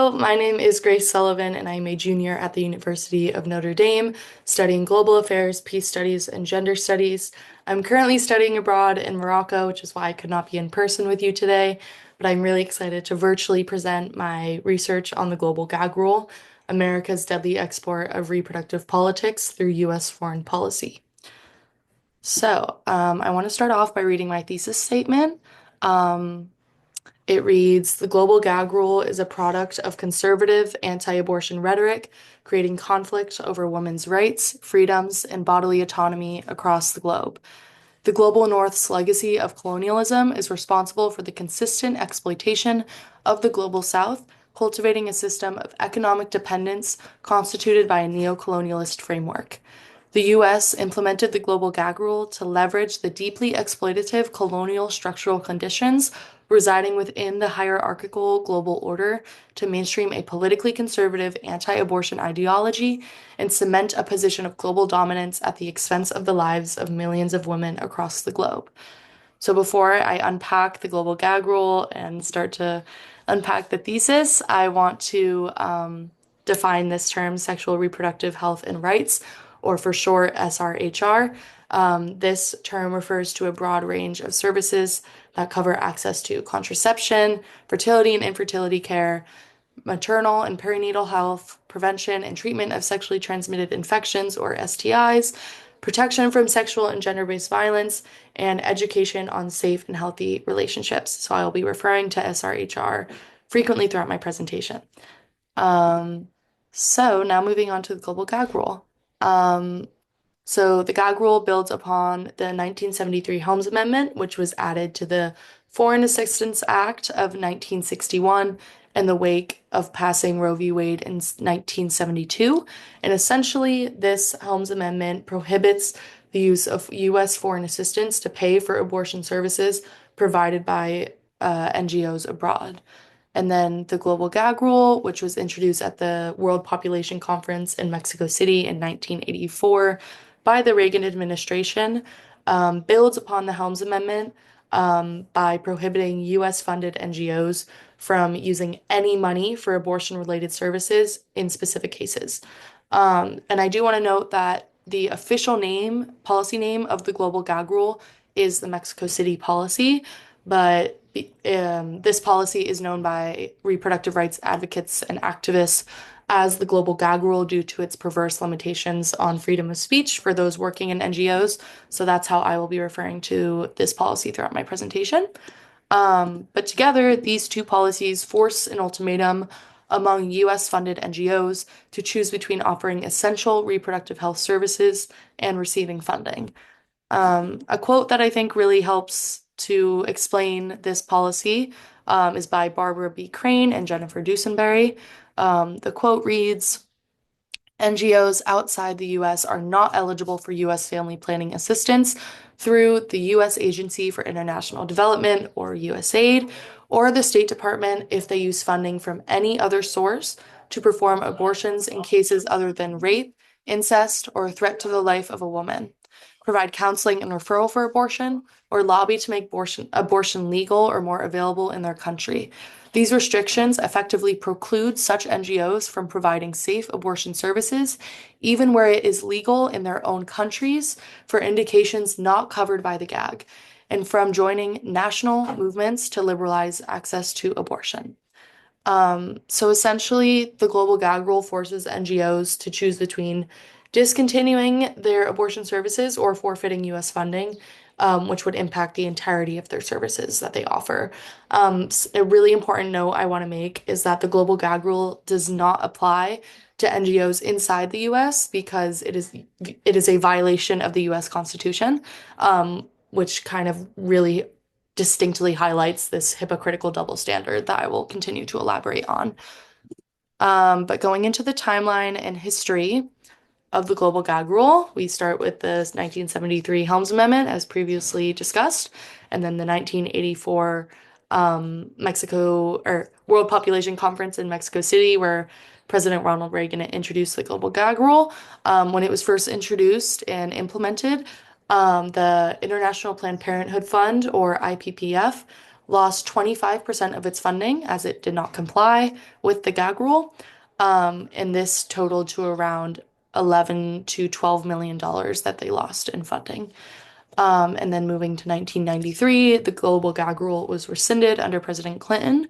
Hello, my name is Grace Sullivan, and I'm a junior at the University of Notre Dame, studying global affairs, peace studies, and gender studies. I'm currently studying abroad in Morocco, which is why I could not be in person with you today, but I'm really excited to virtually present my research on the Global Gag Rule, America's deadly export of reproductive politics through U.S. foreign policy. I want to start off by reading my thesis statement. Um, it reads, the global gag rule is a product of conservative anti-abortion rhetoric, creating conflict over women's rights, freedoms, and bodily autonomy across the globe. The global North's legacy of colonialism is responsible for the consistent exploitation of the global South, cultivating a system of economic dependence constituted by a neocolonialist framework. The US implemented the global gag rule to leverage the deeply exploitative colonial structural conditions residing within the hierarchical global order to mainstream a politically conservative anti-abortion ideology and cement a position of global dominance at the expense of the lives of millions of women across the globe. So before I unpack the global gag rule and start to unpack the thesis, I want to define this term, sexual reproductive health and rights, or for short, SRHR. This term refers to a broad range of services that cover access to contraception, fertility and infertility care, maternal and perinatal health, prevention and treatment of sexually transmitted infections or STIs, protection from sexual and gender-based violence, and education on safe and healthy relationships. So I'll be referring to SRHR frequently throughout my presentation. So now moving on to the global gag rule. So the gag rule builds upon the 1973 Helms Amendment, which was added to the Foreign Assistance Act of 1961 in the wake of passing Roe v. Wade in 1972. And essentially, this Helms Amendment prohibits the use of U.S. foreign assistance to pay for abortion services provided by NGOs abroad. And then the Global Gag Rule, which was introduced at the World Population Conference in Mexico City in 1984 by the Reagan administration, builds upon the Helms Amendment by prohibiting US-funded NGOs from using any money for abortion-related services in specific cases. And I do want to note that the official name, policy name of the Global Gag Rule is the Mexico City policy, but this policy is known by reproductive rights advocates and activists as the Global Gag Rule due to its perverse limitations on freedom of speech for those working in NGOs. So that's how I will be referring to this policy throughout my presentation. But together, these two policies force an ultimatum among US-funded NGOs to choose between offering essential reproductive health services and receiving funding. A quote that I think really helps to explain this policy is by Barbara B. Crane and Jennifer Dusenberry. The quote reads, NGOs outside the U.S. are not eligible for U.S. family planning assistance through the U.S. Agency for International Development, or USAID, or the State Department if they use funding from any other source to perform abortions in cases other than rape, incest, or threat to the life of a woman, provide counseling and referral for abortion, or lobby to make abortion legal or more available in their country. These restrictions effectively preclude such NGOs from providing safe abortion services, even where it is legal in their own countries for indications not covered by the gag, and from joining national movements to liberalize access to abortion. So essentially, the Global Gag Rule forces NGOs to choose between discontinuing their abortion services or forfeiting US funding, which would impact the entirety of their services that they offer. A really important note I want to make is that the Global Gag Rule does not apply to NGOs inside the US because it is a violation of the US Constitution, which kind of really distinctly highlights this hypocritical double standard that I will continue to elaborate on. But going into the timeline and history of the Global Gag Rule, we start with the 1973 Helms Amendment, as previously discussed, and then the 1984 World Population Conference in Mexico City, where President Ronald Reagan introduced the Global Gag Rule. When it was first introduced and implemented, the International Planned Parenthood Fund, or IPPF, lost 25% of its funding as it did not comply with the gag rule. And this totaled to around 11 to $12 million that they lost in funding. And then moving to 1993, the global gag rule was rescinded under President Clinton.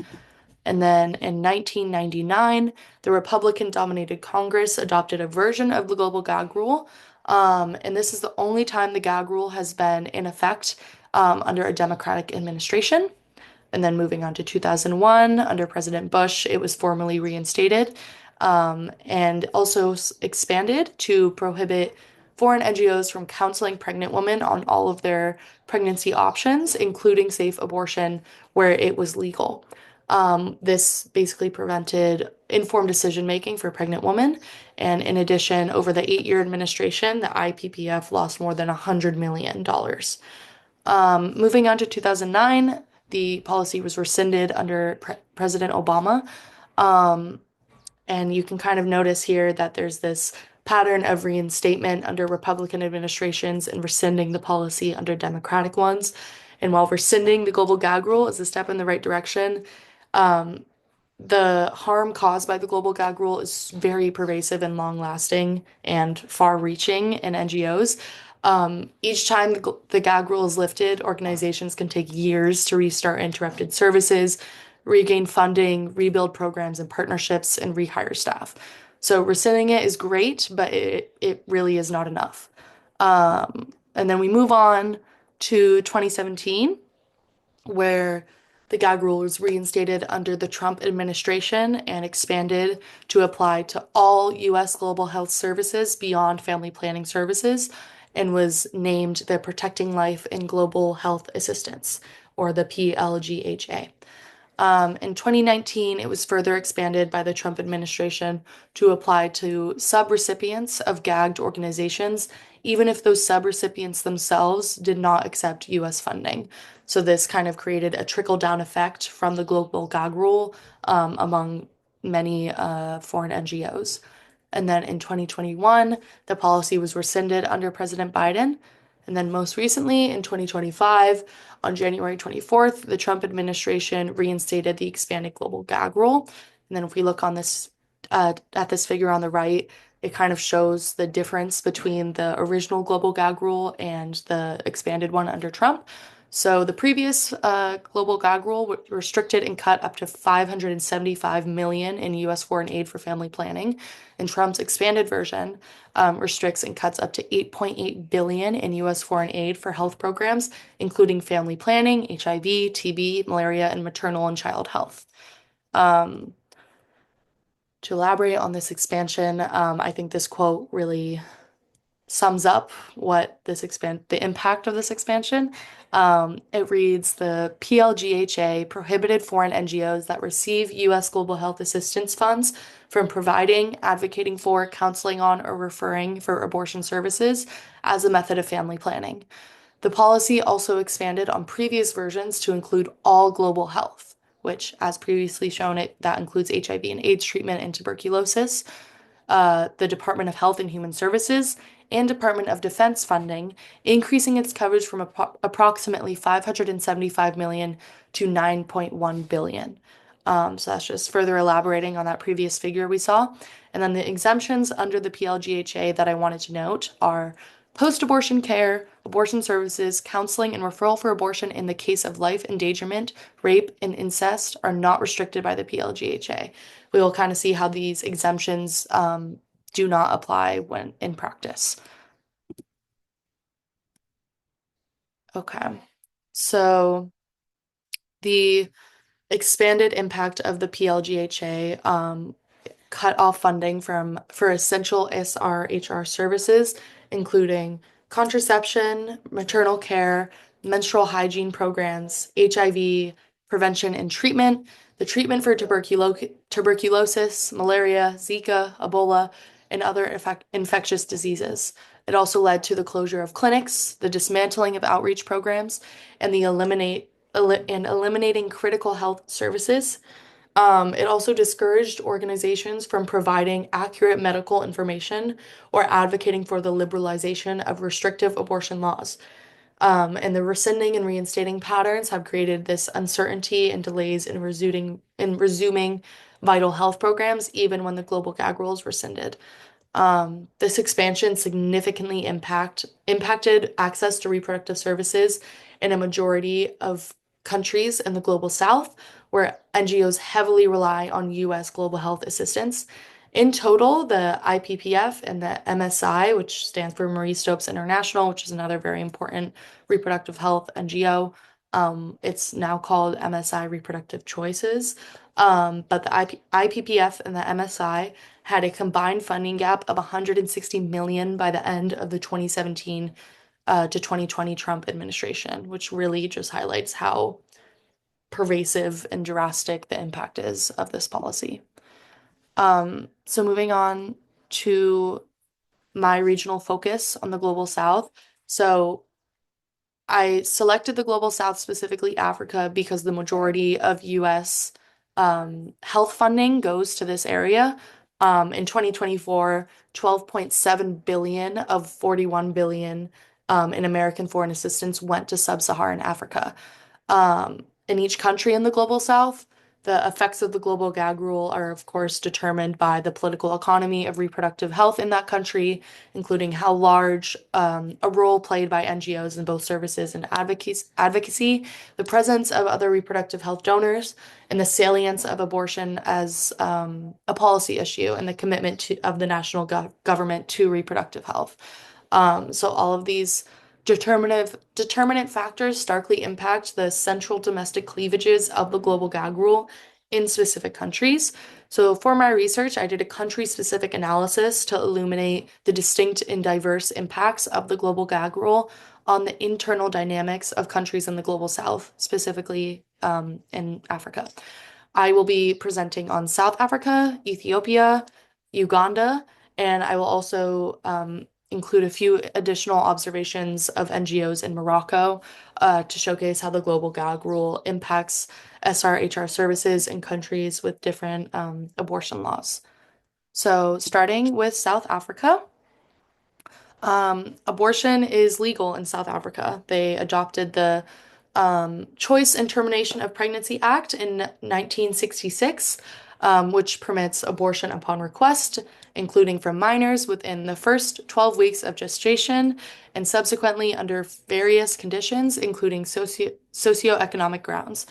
And then in 1999, the Republican-dominated Congress adopted a version of the global gag rule. And this is the only time the gag rule has been in effect under a Democratic administration. And then moving on to 2001, under President Bush, it was formally reinstated and also expanded to prohibit foreign NGOs from counseling pregnant women on all of their pregnancy options, including safe abortion where it was legal. This basically prevented informed decision making for pregnant women. And in addition, over the 8-year administration, the IPPF lost more than $100 million. Moving on to 2009, the policy was rescinded under President Obama. And you can kind of notice here that there's this pattern of reinstatement under Republican administrations and rescinding the policy under Democratic ones. And while rescinding the global gag rule is a step in the right direction, um, the harm caused by the global gag rule is very pervasive and long-lasting and far-reaching in NGOs. Each time the gag rule is lifted, organizations can take years to restart interrupted services, regain funding, rebuild programs and partnerships, and rehire staff. So rescinding it is great, but it really is not enough. And then we move on to 2017, where the gag rule was reinstated under the Trump administration and expanded to apply to all U.S. global health services beyond family planning services and was named the Protecting Life and Global Health Assistance, or the PLGHA. In 2019, it was further expanded by the Trump administration to apply to subrecipients of gagged organizations, even if those subrecipients themselves did not accept US funding. So this kind of created a trickle-down effect from the global gag rule among many foreign NGOs. And then in 2021, the policy was rescinded under President Biden. And then most recently, in 2025, on January 24th, the Trump administration reinstated the expanded global gag rule. And then if we look on this at this figure on the right, it kind of shows the difference between the original global gag rule and the expanded one under Trump. So the previous global gag rule restricted and cut up to 575 million in U.S. foreign aid for family planning, and Trump's expanded version restricts and cuts up to 8.8 billion in U.S. foreign aid for health programs, including family planning, HIV, TB, malaria, and maternal and child health. Um, to elaborate on this expansion, I think this quote really sums up the impact of this expansion. It reads, the PLGHA prohibited foreign NGOs that receive U.S. global health assistance funds from providing, advocating for, counseling on, or referring for abortion services as a method of family planning. The policy also expanded on previous versions to include all global health, which, as previously shown, that includes HIV and AIDS treatment and tuberculosis, the Department of Health and Human Services, and Department of Defense funding, increasing its coverage from approximately 575 million to 9.1 billion. So that's just further elaborating on that previous figure we saw. And then the exemptions under the PLGHA that I wanted to note are post-abortion care, abortion services, counseling, and referral for abortion in the case of life endangerment, rape, and incest are not restricted by the PLGHA. We will kind of see how these exemptions do not apply when in practice. Okay, so the expanded impact of the PLGHA cut off funding for essential SRHR services, including contraception, maternal care, menstrual hygiene programs, HIV prevention and treatment, the treatment for tuberculosis, malaria, Zika, Ebola, and other infectious diseases. It also led to the closure of clinics, the dismantling of outreach programs, and eliminating critical health services. It also discouraged organizations from providing accurate medical information or advocating for the liberalization of restrictive abortion laws. And the rescinding and reinstating patterns have created this uncertainty and delays in resuming vital health programs, even when the global gag rule is rescinded. This expansion significantly impacted access to reproductive services in a majority of countries in the global south, where NGOs heavily rely on US global health assistance. In total, the IPPF and the MSI, which stands for Marie Stopes International, which is another very important reproductive health NGO, it's now called MSI Reproductive Choices. But the IPPF and the MSI had a combined funding gap of 160 million by the end of the 2017 to 2020 Trump administration, which really just highlights how pervasive and drastic the impact is of this policy. So moving on to my regional focus on the Global South. So I selected the Global South, specifically Africa, because the majority of US health funding goes to this area. In 2024, 12.7 billion of 41 billion in American foreign assistance went to sub-Saharan Africa. In each country in the Global South, the effects of the global gag rule are, of course, determined by the political economy of reproductive health in that country, including how large a role played by NGOs in both services and advocacy, the presence of other reproductive health donors, and the salience of abortion as a policy issue and the commitment of the national government to reproductive health. So all of these determinant factors starkly impact the central domestic cleavages of the global gag rule in specific countries. So for my research, I did a country-specific analysis to illuminate the distinct and diverse impacts of the global gag rule on the internal dynamics of countries in the global south, specifically in Africa. I will be presenting on South Africa, Ethiopia, Uganda, and I will also include a few additional observations of NGOs in Morocco to showcase how the global gag rule impacts SRHR services in countries with different abortion laws. So, starting with South Africa, abortion is legal in South Africa. They adopted the Choice and Termination of Pregnancy Act in 1966, which permits abortion upon request, including from minors within the first 12 weeks of gestation and subsequently under various conditions, including socioeconomic grounds.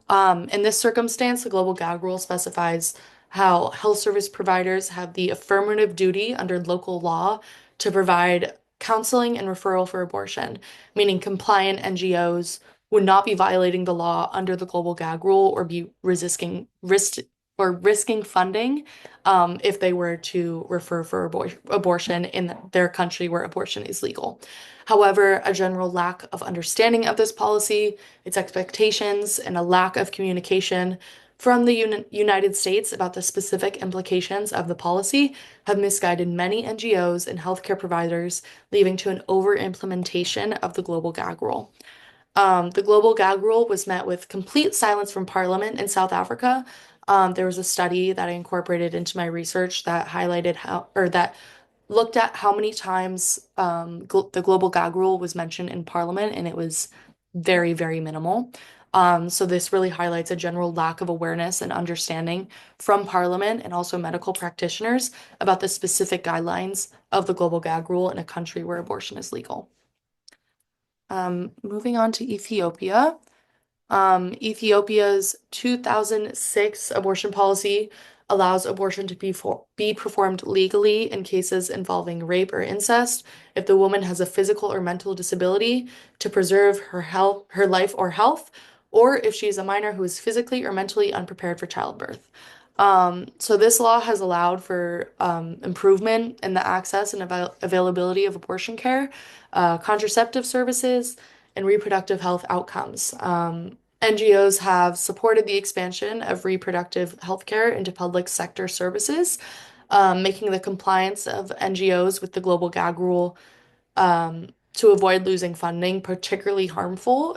In this circumstance, the global gag rule specifies how health service providers have the affirmative duty under local law to provide counseling and referral for abortion, meaning compliant NGOs would not be violating the law under the global gag rule or be risking funding if they were to refer for abortion in their country where abortion is legal. However, a general lack of understanding of this policy, its expectations, and a lack of communication from the United States about the specific implications of the policy have misguided many NGOs and healthcare providers, leading to an over-implementation of the global gag rule. The global gag rule was met with complete silence from Parliament in South Africa. There was a study that I incorporated into my research that highlighted that looked at how many times the global gag rule was mentioned in Parliament, and it was very, very minimal. So this really highlights a general lack of awareness and understanding from Parliament and also medical practitioners about the specific guidelines of the global gag rule in a country where abortion is legal. Moving on to Ethiopia. Ethiopia's 2006 abortion policy allows abortion to be performed legally in cases involving rape or incest if the woman has a physical or mental disability to preserve her life or health, or if she is a minor who is physically or mentally unprepared for childbirth. So this law has allowed for improvement in the access and availability of abortion care, contraceptive services, and reproductive health outcomes. NGOs have supported the expansion of reproductive health care into public sector services, making the compliance of NGOs with the global gag rule to avoid losing funding particularly harmful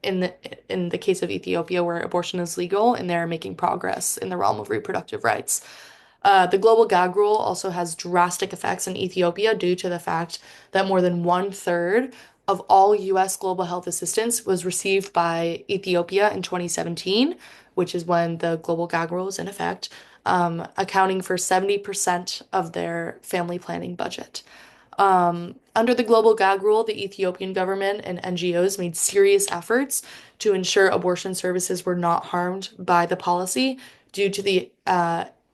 in the case of Ethiopia, where abortion is legal and they're making progress in the realm of reproductive rights. The global gag rule also has drastic effects in Ethiopia due to the fact that more than one-third of all US global health assistance was received by Ethiopia in 2017, which is when the Global Gag Rule is in effect, accounting for 70% of their family planning budget. Under the Global Gag Rule, the Ethiopian government and NGOs made serious efforts to ensure abortion services were not harmed by the policy due to the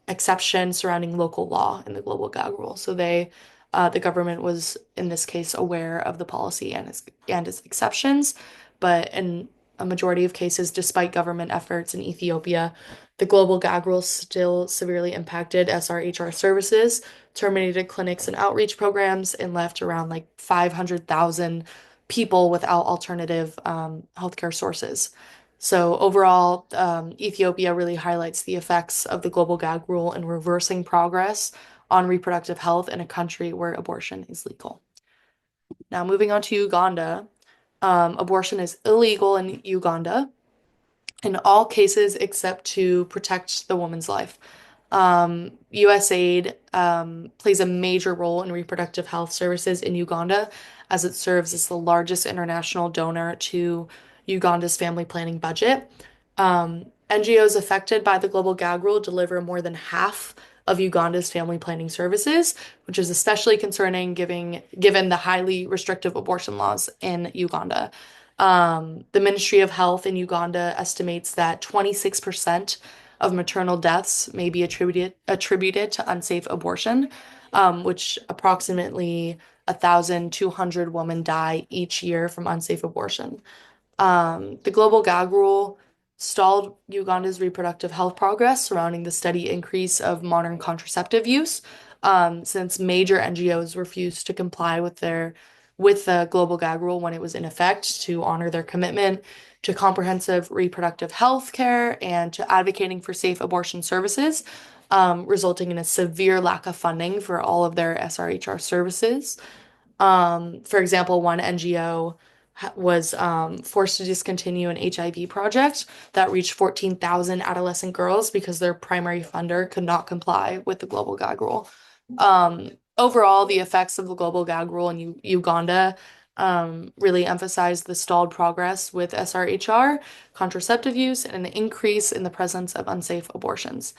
exception surrounding local law in the Global Gag Rule. So the government was in this case aware of the policy and its exceptions, but in a majority of cases, despite government efforts in Ethiopia, the Global Gag Rule still severely impacted SRHR services, terminated clinics and outreach programs, and left around like 500,000 people without alternative healthcare sources. So overall, Ethiopia really highlights the effects of the Global Gag Rule in reversing progress on reproductive health in a country where abortion is legal. Now, moving on to Uganda, abortion is illegal in Uganda in all cases except to protect the woman's life. USAID plays a major role in reproductive health services in Uganda as it serves as the largest international donor to Uganda's family planning budget. NGOs affected by the Global Gag Rule deliver more than half of Uganda's family planning services, which is especially concerning given the highly restrictive abortion laws in Uganda. The Ministry of Health in Uganda estimates that 26% of maternal deaths may be attributed to unsafe abortion, which approximately 1,200 women die each year from unsafe abortion. The Global Gag Rule stalled Uganda's reproductive health progress surrounding the steady increase of modern contraceptive use, since major NGOs refused to comply with the Global Gag Rule when it was in effect to honor their commitment to comprehensive reproductive health care and to advocating for safe abortion services, resulting in a severe lack of funding for all of their SRHR services. For example, one NGO was forced to discontinue an HIV project that reached 14,000 adolescent girls because their primary funder could not comply with the Global Gag Rule. Overall, the effects of the Global Gag Rule in Uganda really emphasized the stalled progress with SRHR, contraceptive use, and an increase in the presence of unsafe abortions.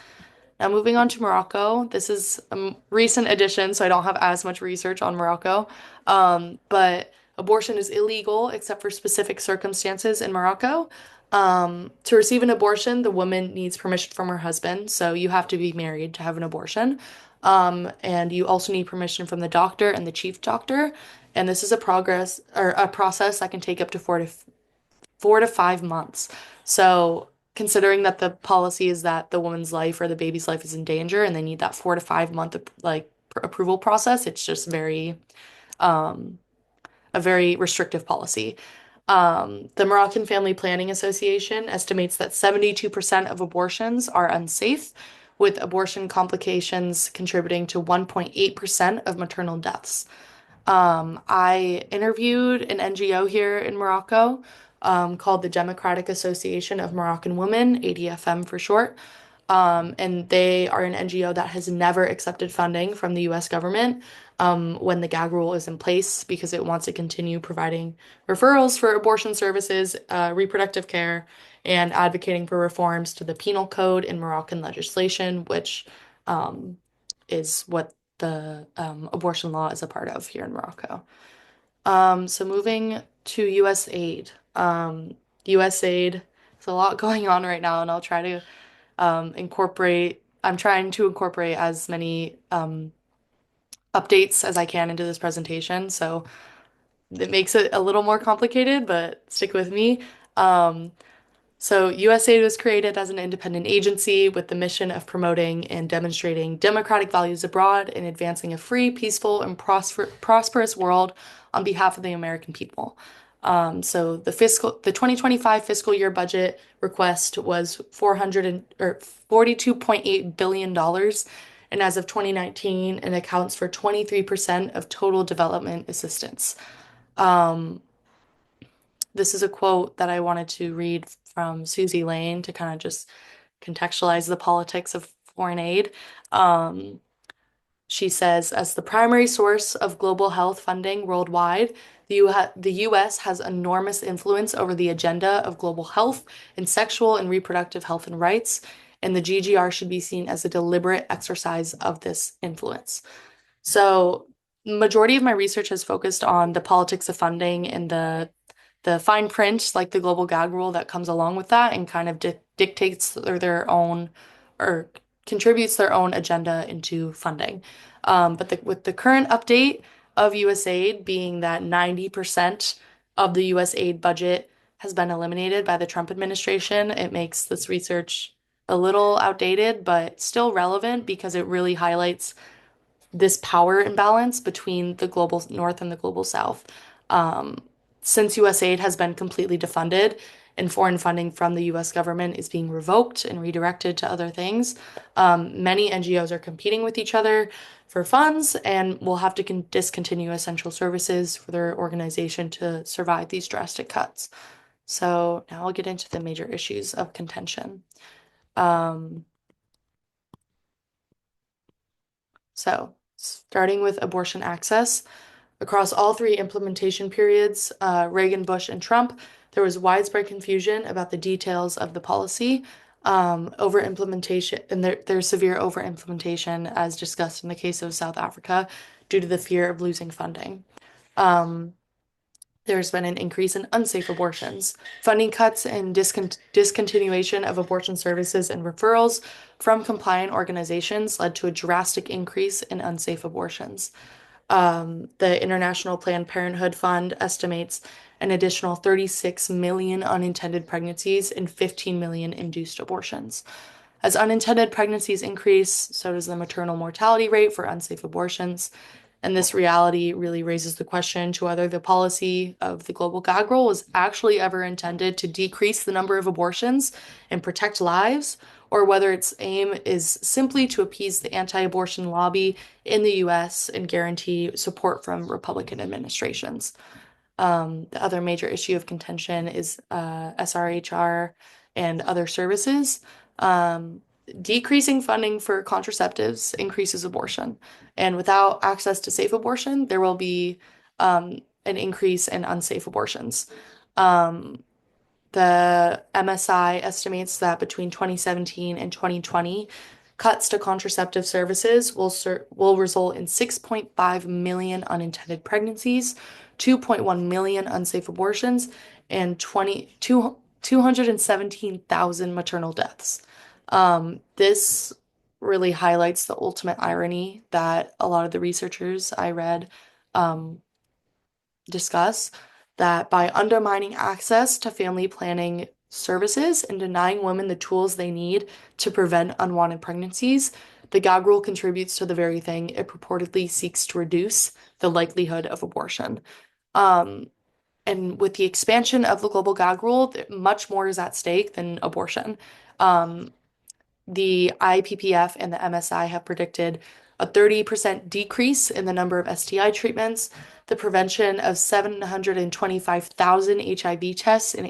Now, moving on to Morocco. This is a recent addition, so I don't have as much research on Morocco. But abortion is illegal except for specific circumstances in Morocco. To receive an abortion, the woman needs permission from her husband, so you have to be married to have an abortion. And you also need permission from the doctor and the chief doctor. And this is a process that can take up to 4 to 5 months. So, considering that the policy is that the woman's life or the baby's life is in danger and they need that 4 to 5 month approval process, it's just um, a very restrictive policy. The Moroccan Family Planning Association estimates that 72% of abortions are unsafe, with abortion complications contributing to 1.8% of maternal deaths. I interviewed an NGO here in Morocco, called the Democratic Association of Moroccan Women, ADFM for short. And they are an NGO that has never accepted funding from the US government, when the gag rule is in place because it wants to continue providing referrals for abortion services, reproductive care, and advocating for reforms to the penal code in Moroccan legislation, which is what the abortion law is a part of here in Morocco. So moving to US aid. US aid, there's a lot going on right now, and I'll try to I'm trying to incorporate as many updates as I can into this presentation. So it makes it a little more complicated, but stick with me. Um, so, USAID was created as an independent agency with the mission of promoting and demonstrating democratic values abroad and advancing a free, peaceful, and prosperous world on behalf of the American people. So the 2025 fiscal year budget request was 42.8 billion dollars, and as of 2019, it accounts for 23% of total development assistance. Um, this is a quote that I wanted to read from Susie Lane to kind of just contextualize the politics of foreign aid. Um, she says, as the primary source of global health funding worldwide, The US has enormous influence over the agenda of global health and sexual and reproductive health and rights, and the GGR should be seen as a deliberate exercise of this influence. So, majority of my research has focused on the politics of funding and the fine print, like the global gag rule that comes along with that and kind of dictates their own or contributes their own agenda into funding. But with the current update of US aid being that 90% of the US aid budget has been eliminated by the Trump administration, it makes this research a little outdated, but still relevant because it really highlights this power imbalance between the global north and the global south. Um, since US aid has been completely defunded and foreign funding from the US government is being revoked and redirected to other things, many NGOs are competing with each other for funds and will have to discontinue essential services for their organization to survive these drastic cuts. So now I'll get into the major issues of contention. Um, Starting with abortion access, across all three implementation periods, Reagan, Bush, and Trump, there was widespread confusion about the details of the policy, over implementation, and there's severe over implementation, as discussed in the case of South Africa, due to the fear of losing funding. Um, there's been an increase in unsafe abortions, funding cuts, and discontinuation of abortion services and referrals from compliant organizations led to a drastic increase in unsafe abortions. The International Planned Parenthood Fund estimates an additional 36 million unintended pregnancies and 15 million induced abortions. As unintended pregnancies increase, so does the maternal mortality rate for unsafe abortions. And this reality really raises the question to whether the policy of the global gag rule was actually ever intended to decrease the number of abortions and protect lives, or whether its aim is simply to appease the anti-abortion lobby in the US and guarantee support from Republican administrations. The other major issue of contention is SRHR and other services. Um, Decreasing funding for contraceptives increases abortion. And without access to safe abortion, there will be an increase in unsafe abortions. Um, the MSI estimates that between 2017 and 2020, cuts to contraceptive services will result in 6.5 million unintended pregnancies, 2.1 million unsafe abortions, and 217,000 maternal deaths. This really highlights the ultimate irony that a lot of the researchers I read um, discuss, that by undermining access to family planning services and denying women the tools they need to prevent unwanted pregnancies, the gag rule contributes to the very thing it purportedly seeks to reduce, the likelihood of abortion. Um, and with the expansion of the global gag rule, much more is at stake than abortion. Um, the IPPF and the MSI have predicted a 30% decrease in the number of STI treatments, the prevention of 725,000 HIV tests and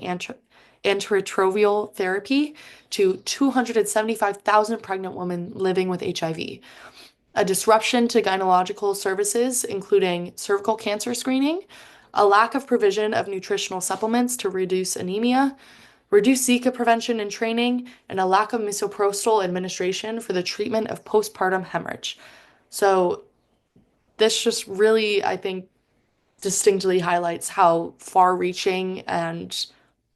antiretroviral therapy to 275,000 pregnant women living with HIV, a disruption to gynecological services, including cervical cancer screening, a lack of provision of nutritional supplements to reduce anemia, reduced Zika prevention and training, and a lack of misoprostol administration for the treatment of postpartum hemorrhage. So this just really, I think, distinctly highlights how far-reaching and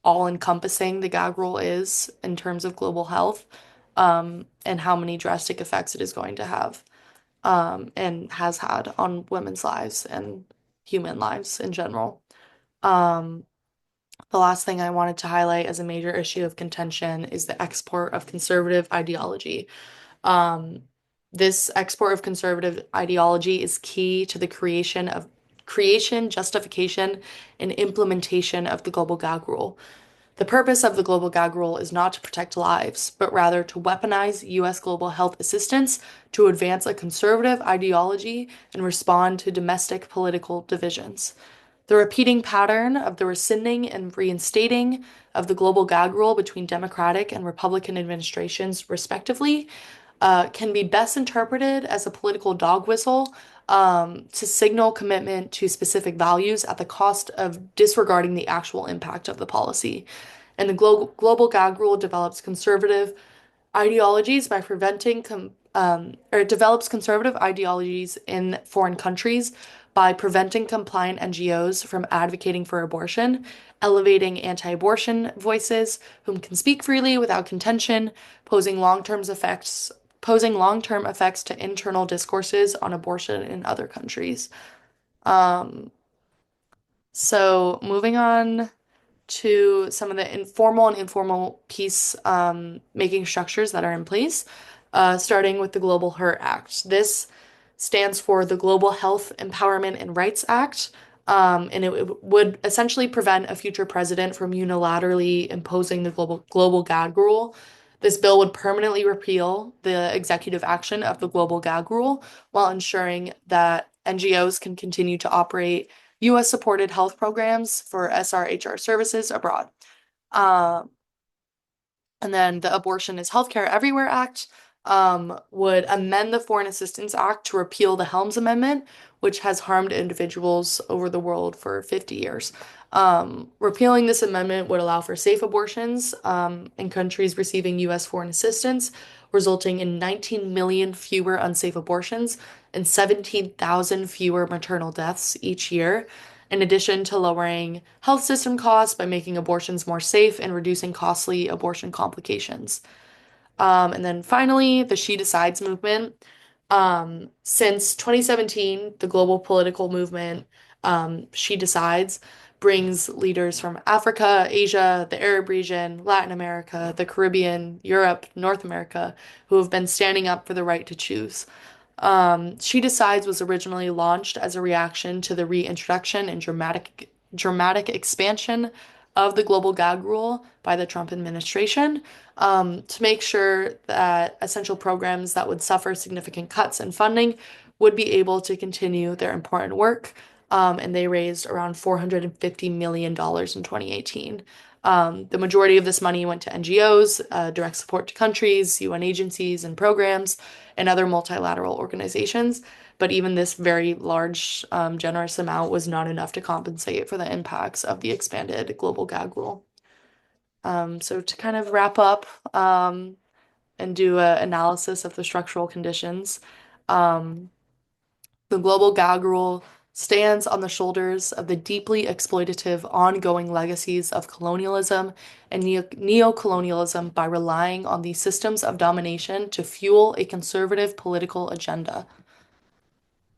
all-encompassing the gag rule is in terms of global health, and how many drastic effects it is going to have, and has had on women's lives and human lives in general. Um, the last thing I wanted to highlight as a major issue of contention is the export of conservative ideology. Um, this export of conservative ideology is key to the creation, justification, and implementation of the global gag rule. The purpose of the global gag rule is not to protect lives, but rather to weaponize U.S. global health assistance to advance a conservative ideology and respond to domestic political divisions. The repeating pattern of the rescinding and reinstating of the global gag rule between Democratic and Republican administrations, respectively, can be best interpreted as a political dog whistle to signal commitment to specific values at the cost of disregarding the actual impact of the policy. And the global gag rule develops conservative ideologies by preventing or it develops conservative ideologies in foreign countries by preventing compliant NGOs from advocating for abortion, elevating anti-abortion voices whom can speak freely without contention, posing long-term effects to internal discourses on abortion in other countries. Um, so moving on to some of the informal and informal peace making structures that are in place, starting with the Global Hurt Act. This stands for the Global Health Empowerment and Rights Act, and it would essentially prevent a future president from unilaterally imposing the global gag rule. This bill would permanently repeal the executive action of the global gag rule while ensuring that NGOs can continue to operate US supported health programs for SRHR services abroad. Um, and then the Abortion is Healthcare Everywhere Act would amend the Foreign Assistance Act to repeal the Helms Amendment, which has harmed individuals over the world for 50 years. Repealing this amendment would allow for safe abortions in countries receiving US foreign assistance, resulting in 19 million fewer unsafe abortions and 17,000 fewer maternal deaths each year, in addition to lowering health system costs by making abortions more safe and reducing costly abortion complications. And then finally, the She Decides movement. Since 2017, the global political movement, She Decides, brings leaders from Africa, Asia, the Arab region, Latin America, the Caribbean, Europe, North America, who have been standing up for the right to choose. She Decides was originally launched as a reaction to the reintroduction and dramatic expansion of the global gag rule by the Trump administration, to make sure that essential programs that would suffer significant cuts in funding would be able to continue their important work. And they raised around $450 million in 2018. The majority of this money went to NGOs, direct support to countries, UN agencies and programs, and other multilateral organizations. But even this very large, generous amount was not enough to compensate for the impacts of the expanded global gag rule. So to kind of wrap up and do an analysis of the structural conditions, um, the global gag rule stands on the shoulders of the deeply exploitative ongoing legacies of colonialism and neocolonialism by relying on these systems of domination to fuel a conservative political agenda.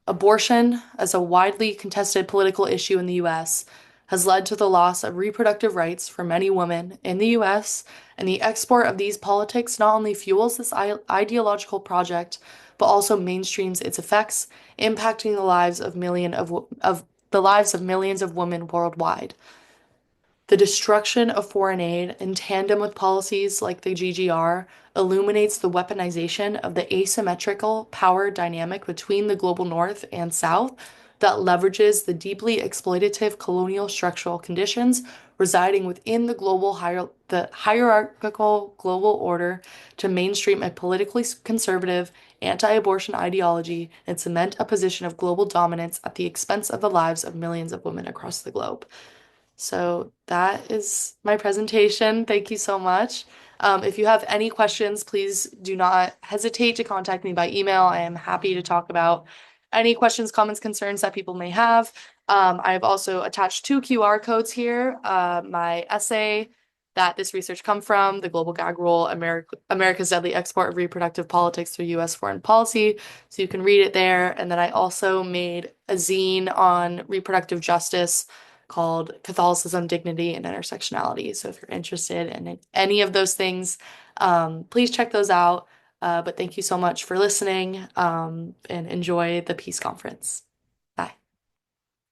Abortion, as a widely contested political issue in the US, has led to the loss of reproductive rights for many women in the US, and the export of these politics not only fuels this ideological project, but also mainstreams its effects, impacting the lives of millions of women worldwide. The destruction of foreign aid, in tandem with policies like the GGR, illuminates the weaponization of the asymmetrical power dynamic between the global north and south that leverages the deeply exploitative colonial structural conditions residing within the hierarchical global order to mainstream a politically conservative anti-abortion ideology and cement a position of global dominance at the expense of the lives of millions of women across the globe. So that is my presentation. Thank you so much. If you have any questions, please do not hesitate to contact me by email. I am happy to talk about any questions, comments, concerns that people may have. I've also attached two QR codes here. My essay that this research come from, The Global Gag Rule, America's Deadly Export of Reproductive Politics Through U.S. Foreign Policy. So you can read it there. And then I also made a zine on reproductive justice called Catholicism, Dignity, and Intersectionality. So if you're interested in any of those things, please check those out. But thank you so much for listening, and enjoy the Peace Conference.